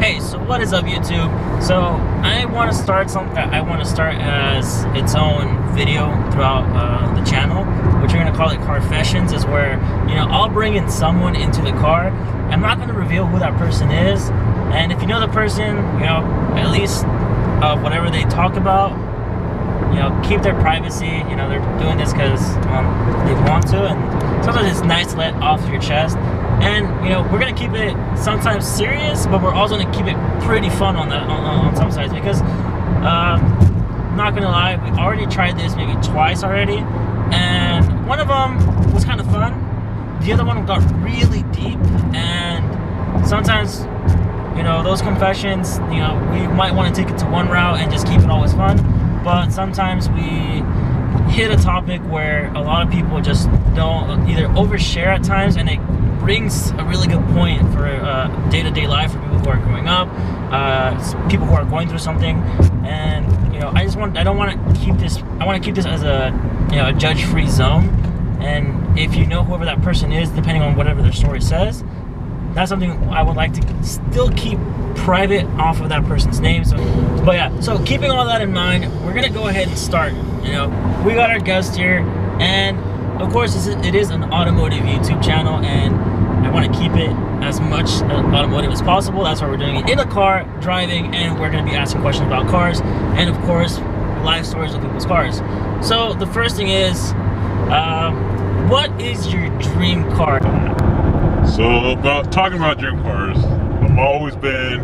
Hey, so what is up, YouTube? So I want to start something. I want to start as its own video throughout the channel, which we're gonna call it Carfessions. Is where I'll bring in someone into the car. I'm not gonna reveal who that person is, and if you know the person, at least whatever they talk about, keep their privacy. They're doing this because they want to, and sometimes it's nice to let off your chest. And we're gonna keep it sometimes serious, but we're also gonna keep it pretty fun on some sides, because I'm not gonna lie, we already tried this maybe twice already, and one of them was kind of fun. The other one got really deep, and sometimes those confessions, we might want to take it to one route and just keep it always fun, but sometimes we hit a topic where a lot of people just don't either overshare at times, and it brings a really good point for day-to-day life for people who are growing up, people who are going through something. And I don't want to keep this. I want to keep this as a a judge-free zone. And if you know whoever that person is, depending on whatever their story says, that's something I would like to still keep private off of that person's name. But yeah, so keeping all that in mind, we're gonna go ahead and start. We got our guest here, and of course it is an automotive YouTube channel, and I want to keep it as much automotive as possible. That's why we're doing it in a car, driving, and we're going to be asking questions about cars, and of course life stories of people's cars. So the first thing is, what is your dream car? So talking about dream cars, I've always been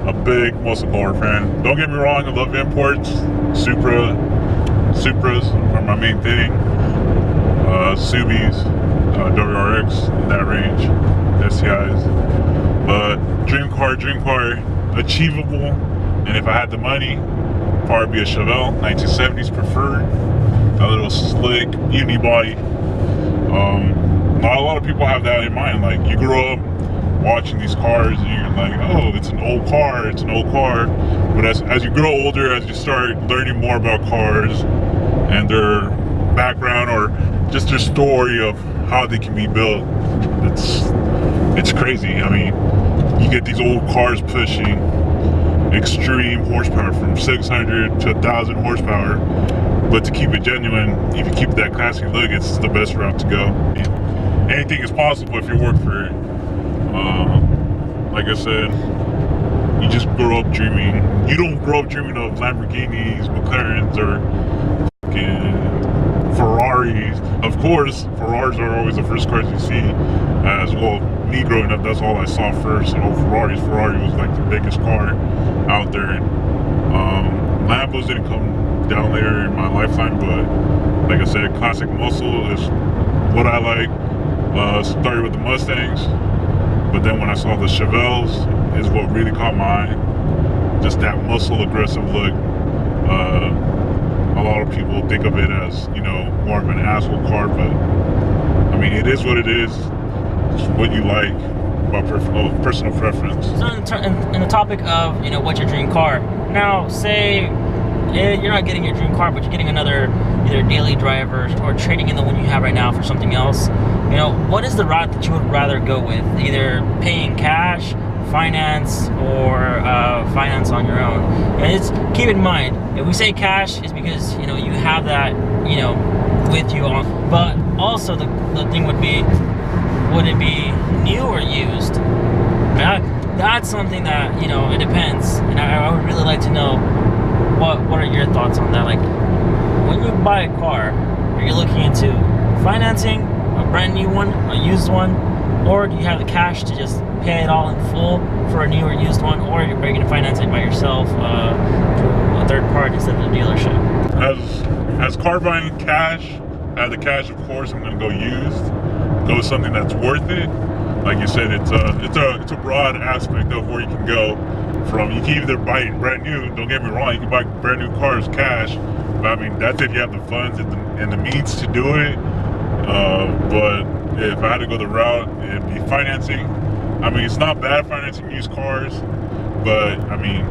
a big muscle car fan. Don't get me wrong, I love imports. Supras are my main thing. Subis, WRX, in that range, SCIs. But dream car, achievable. And if I had the money, probably be a Chevelle, 1970s preferred. A little slick, unibody. Not a lot of people have that in mind. Like, you grow up watching these cars and you're like, oh, it's an old car. But as you grow older, as you start learning more about cars and their background or just their story of how they can be built, it's crazy. I mean, you get these old cars pushing extreme horsepower from 600 to 1,000 horsepower, but to keep it genuine, if you keep that classy look, it's the best route to go. Anything is possible if you work for it. Like I said, you just grow up dreaming. You don't grow up dreaming of Lamborghinis, McLarens, or Ferraris. Of course, Ferraris are always the first cars you see. As well, me growing up, that's all I saw first. Ferrari was like the biggest car out there. Lambos didn't come down there in my lifetime, but like I said, classic muscle is what I like. Started with the Mustangs, but then when I saw the Chevelles, is what really caught my eye. Just that muscle, aggressive look. A lot of people think of it as, more of an asshole car, but I mean, it is what it is. It's what you like, about personal preference. So in the topic of, what's your dream car? Now, say you're not getting your dream car, but you're getting another either daily driver or trading in the one you have right now for something else. What is the route that you would rather go with? Either paying cash, finance, or finance on your own. And keep in mind, if we say cash, it's because you have that with you on. But also the thing would be, would it be new or used? That's something that it depends, and I would really like to know what are your thoughts on that. Like, when you buy a car, are you looking into financing a brand new one, a used one, or do you have the cash to just pay it all in full for a new or used one, or are you going to finance it by yourself through a third party instead of the dealership? As car buying cash, I have the cash, of course, I'm going to go used. Go with something that's worth it. Like you said, it's a broad aspect of where you can go from. You can either buy it brand new. Don't get me wrong, you can buy brand new cars cash, but I mean, that's if you have the funds and the means to do it. But if I had to go the route, it'd be financing. I mean, it's not bad financing used cars, but I mean,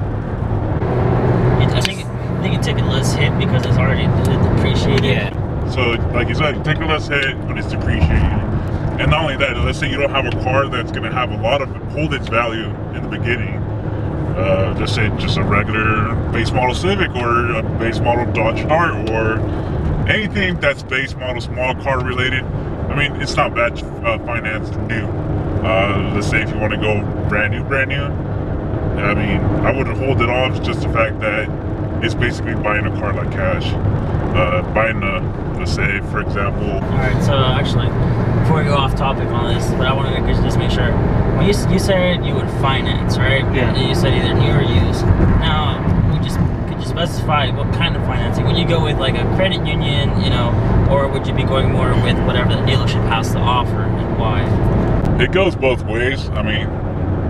I think you take a less hit because it's already depreciated. Yeah. So, like you said, you take a less hit, but it's depreciated. And not only that, let's say you don't have a car that's going to have a lot of hold its value in the beginning. Just say just a regular base model Civic or a base model Dodge Dart or anything that's base model small car related. I mean, it's not bad financed new. Let's say if you want to go brand new, I mean, I would hold it off just the fact that it's basically buying a car like cash. Buying let's say, for example. All right, so actually, before we go off topic on this, but I wanted to just make sure, when you said you would finance, right? Yeah. You said either new or used. Now, could you specify what kind of financing? Would you go with like a credit union, you know, or would you be going more with whatever the dealership has to offer, and why? It goes both ways. I mean,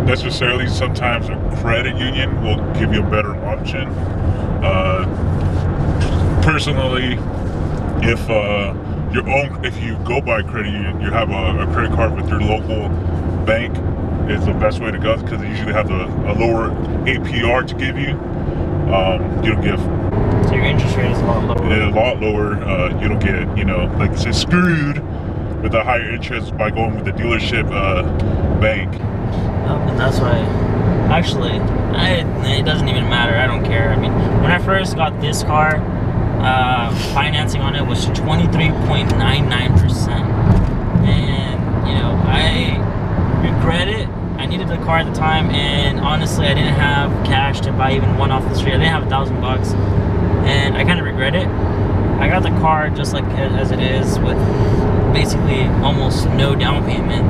necessarily sometimes a credit union will give you a better option. Personally, if you go by credit union, you have a credit card with your local bank, is the best way to go because they usually have a lower APR to give you. You don't give. So your interest rate is a lot lower. Yeah, a lot lower. You don't get, you know, like say screwed with a higher interest by going with the dealership bank. And that's why, actually, it doesn't even matter. I don't care. I mean, when I first got this car, financing on it was 23.99%, and you know, I regret it. I needed the car at the time, and honestly, I didn't have cash to buy even one off the street. I didn't have $1,000, and I kind of regret it. I got the car just like as it is, with basically almost no down payment.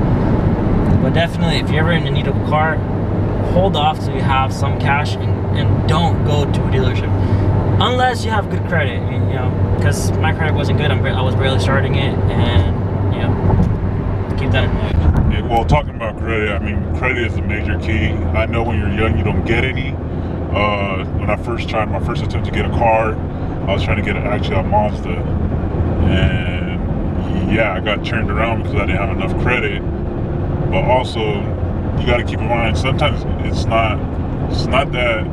But definitely, if you're ever in the need of a car, hold off till you have some cash, and don't go to a dealership unless you have good credit. You know, because my credit wasn't good. I was barely starting it, and you know, keep that in mind. Yeah, well, talking about credit, I mean, credit is a major key. I know when you're young, you don't get any. When I first tried my first attempt to get a car, I was trying to get actually a Mazda, and yeah, I got turned around because I didn't have enough credit. But also, you got to keep in mind, sometimes it's not that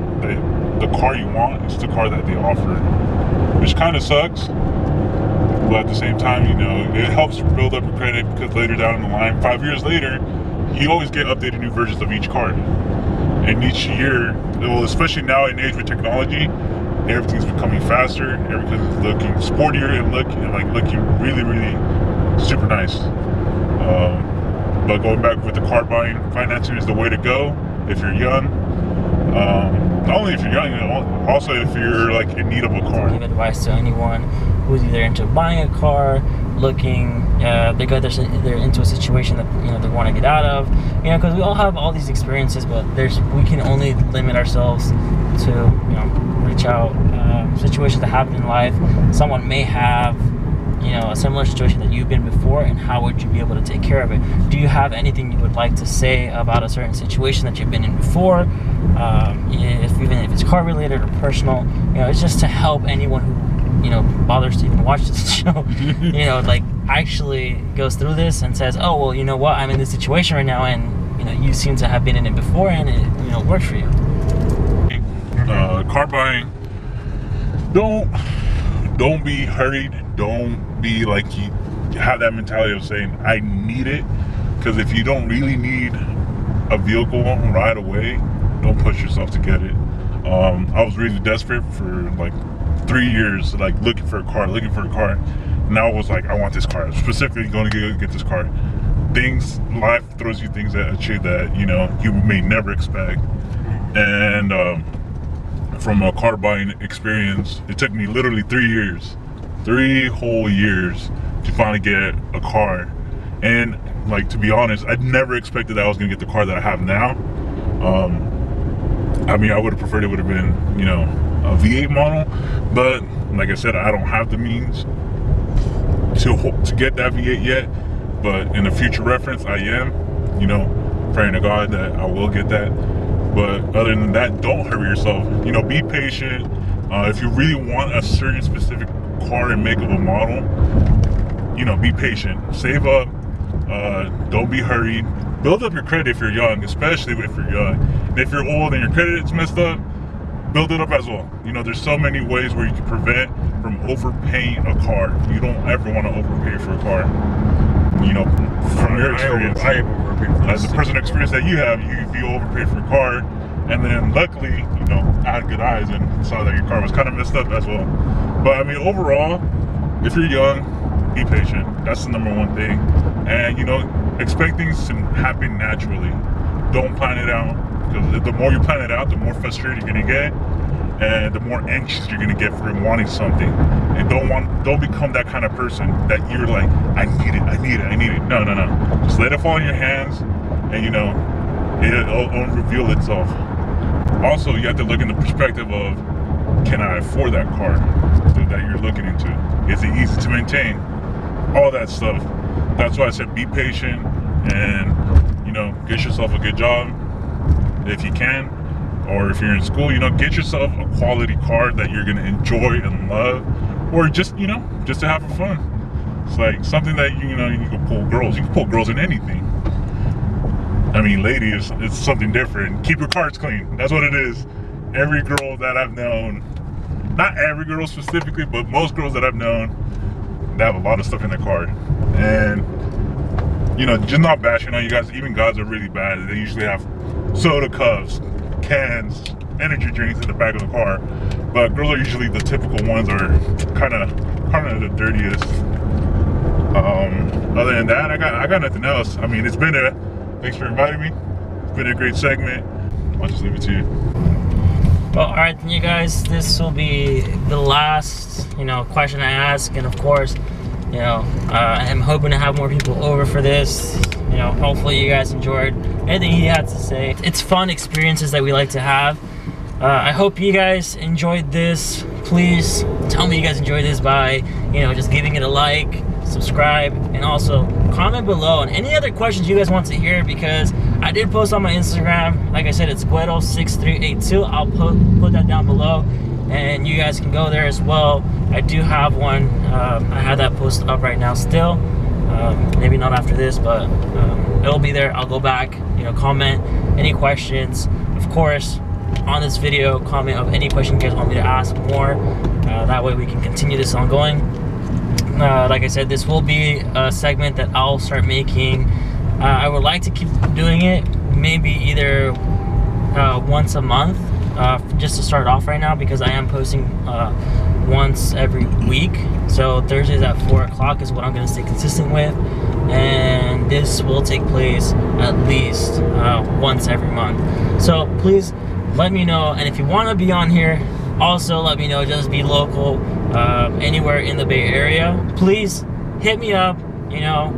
the car you want, it's the car that they offer, which kind of sucks. But at the same time, you know, it helps build up your credit because later down the line, 5 years later, you always get updated new versions of each car. And each year, well, especially now in age with technology, everything's becoming faster, everything's looking sportier and looking really, really super nice. But going back with the car buying, financing is the way to go if you're young. Not only if you're young, you know, also if you're like in need of a car. Give advice to anyone who's either into buying a car, looking, they're into a situation that, you know, they want to get out of. You know, because we all have all these experiences, but we can only limit ourselves to, you know, reach out. Situations that happen in life, someone may have, you know, a similar situation that you've been before, and how would you be able to take care of it? Do you have anything you would like to say about a certain situation that you've been in before? Even if it's car related or personal, you know, it's just to help anyone who, you know, bothers to even watch this show, you know, like actually goes through this and says, oh, well, you know what, I'm in this situation right now, and you know, you seem to have been in it before, and it, you know, works for you. Car buying, don't be hurried. Don't be like you have that mentality of saying I need it, because if you don't really need a vehicle right away, don't push yourself to get it. I was really desperate for like 3 years, like looking for a car. Now I was like, I want this car. I'm specifically going to get this car. Life throws you things at you that, you know, you may never expect. And from a car buying experience, it took me literally 3 years. 3 whole years to finally get a car. And like, to be honest, I never expected that I was gonna get the car that I have now. I mean, I would have preferred it would have been, you know, a V8 model, but like I said, I don't have the means to get that V8 yet. But in a future reference, I am, you know, praying to God that I will get that. But other than that, don't hurry yourself. You know, be patient. If you really want a certain specific car and make of a model, you know, be patient. Save up. Don't be hurried. Build up your credit if you're young, especially if you're young. And if you're old and your credit's messed up, build it up as well. You know, there's so many ways where you can prevent from overpaying a car. You don't ever want to overpay for a car. You know, from your experience, as a personal experience that you have, if you overpay for a car, And then luckily, you know, I had good eyes and saw that your car was kind of messed up as well. But I mean, overall, if you're young, be patient. That's the #1 thing. And you know, expect things to happen naturally. Don't plan it out, because the more you plan it out, the more frustrated you're gonna get, and the more anxious you're gonna get for wanting something. And don't become that kind of person that you're like, I need it, I need it, I need it. No, no, no. Just let it fall in your hands, and you know, it'll reveal itself. Also, you have to look in the perspective of, can I afford that car that you're looking into? Is it easy to maintain? All that stuff. That's why I said be patient, and you know, get yourself a good job if you can, or if you're in school, you know, get yourself a quality car that you're gonna enjoy and love, or just, you know, just to have for fun. It's like something that you know, you can pull girls. You can pull girls in anything. I mean, ladies, it's something different. Keep your cards clean. That's what it is. Every girl that I've known, not every girl specifically, but most girls that I've known, they have a lot of stuff in their car. And, you know, just not bashing on you guys. Even guys are really bad. They usually have soda cups, cans, energy drinks in the back of the car. But girls are usually the typical ones, are kind of the dirtiest. Other than that, I got nothing else. I mean, it's been thanks for inviting me. It's been a great segment. I'll just leave it to you. Well, all right, then you guys, this will be the last, you know, question I ask, and of course, you know, I'm hoping to have more people over for this. You know, hopefully you guys enjoyed anything he had to say. It's fun experiences that we like to have. I hope you guys enjoyed this. Please tell me you guys enjoyed this by, you know, just giving it a like, subscribe, and also comment below on any other questions you guys want to hear, because I did post on my Instagram. Like I said, it's Guero6382. I'll put that down below, and you guys can go there as well. I do have one. I have that post up right now still. Maybe not after this, but it'll be there. I'll go back, you know, comment any questions. Of course, on this video, comment of any question you guys want me to ask more. That way we can continue this ongoing. Like I said, this will be a segment that I'll start making. I would like to keep doing it, maybe either once a month, just to start off right now, because I am posting once every week. So Thursdays at 4 o'clock is what I'm going to stay consistent with, and this will take place at least once every month. So please let me know, and if you want to be on here, also let me know. Just be local, anywhere in the Bay Area. Please hit me up, you know,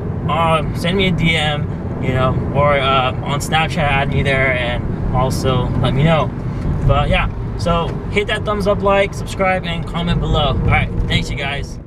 send me a DM, you know, or on Snapchat, add me there, and also let me know. But yeah, so hit that thumbs up, like, subscribe, and comment below. All right, thanks you guys.